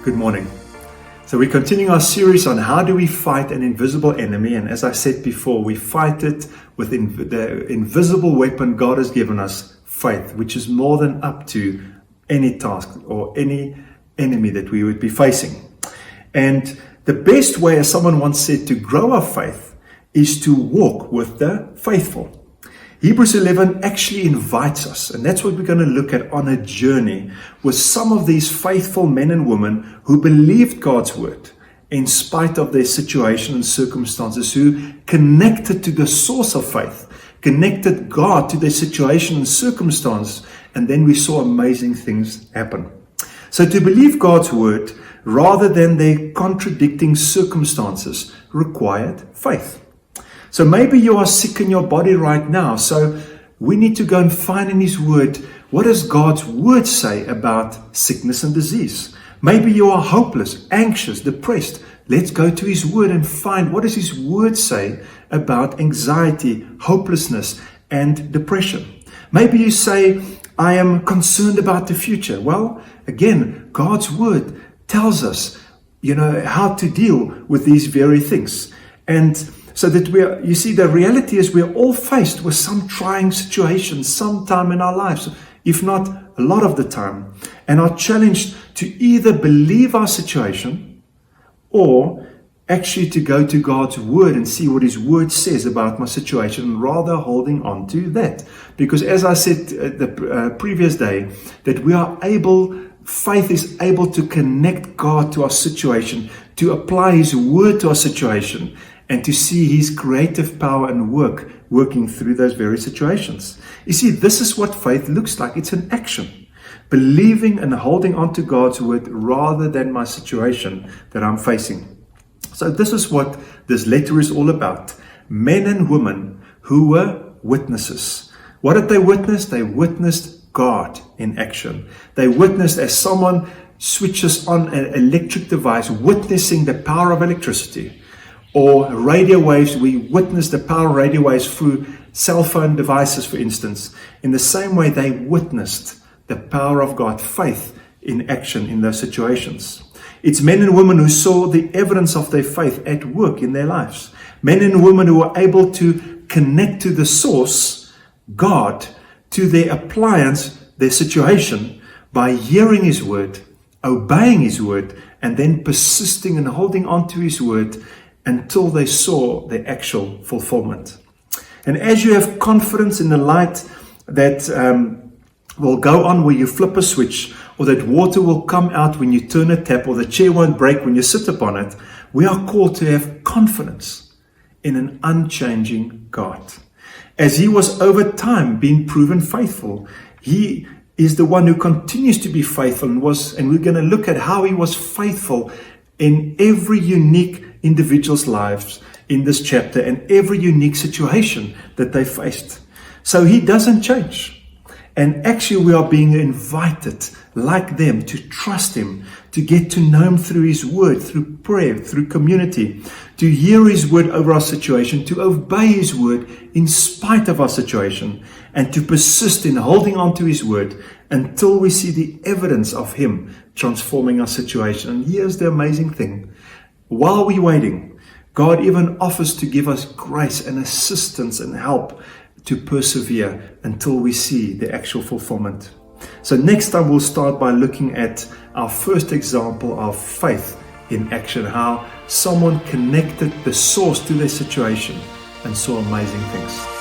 Good morning. So we're continuing our series on how do we fight an invisible enemy, and as I said before, we fight it with the invisible weapon God has given us, faith, which is more than up to any task or any enemy that we would be facing. And the best way, as someone once said, to grow our faith is to walk with the faithful. Hebrews 11 actually invites us, and that's what we're going to look at on a journey with some of these faithful men and women who believed God's word in spite of their situation and circumstances, who connected to the source of faith, connected God to their situation and circumstance, and then we saw amazing things happen. So to believe God's word rather than their contradicting circumstances required faith. So maybe you are sick in your body right now. So we need to go and find in His Word, what does God's Word say about sickness and disease? Maybe you are hopeless, anxious, depressed. Let's go to His Word and find what does His Word say about anxiety, hopelessness, and depression. Maybe you say, I am concerned about the future. Well, again, God's Word tells us, how to deal with these very things. And so that you see, the reality is we're all faced with some trying situations sometime in our lives, if not a lot of the time, and are challenged to either believe our situation or actually to go to God's word and see what His word says about my situation, rather holding on to that. Because as I said the previous day, that faith is able to connect God to our situation, to apply His word to our situation, and to see His creative power and working through those very situations. You see, this is what faith looks like. It's an action. Believing and holding on to God's word rather than my situation that I'm facing. So this is what this letter is all about. Men and women who were witnesses. What did they witness? They witnessed God in action. They witnessed as someone switches on an electric device, witnessing the power of electricity. Or radio waves, we witness the power of radio waves through cell phone devices, for instance. In the same way, they witnessed the power of God, faith in action in those situations. It's men and women who saw the evidence of their faith at work in their lives. Men and women who were able to connect to the source, God, to their appliance, their situation, by hearing His word, obeying His word, and then persisting and holding on to His word until they saw the actual fulfillment. And as you have confidence in the light that will go on where you flip a switch, or that water will come out when you turn a tap, or the chair won't break when you sit upon it, we are called to have confidence in an unchanging God. As He was over time being proven faithful, He is the one who continues to be faithful and we're going to look at how He was faithful in every unique individuals' lives in this chapter and every unique situation that they faced. So He doesn't change. And actually we are being invited, like them, to trust Him, to get to know Him through His word, through prayer, through community, to hear His word over our situation, to obey His word in spite of our situation, and to persist in holding on to His word until we see the evidence of Him transforming our situation. And here's the amazing thing. While we're waiting, God even offers to give us grace and assistance and help to persevere until we see the actual fulfillment. So next time we'll start by looking at our first example of faith in action, how someone connected the source to their situation and saw amazing things.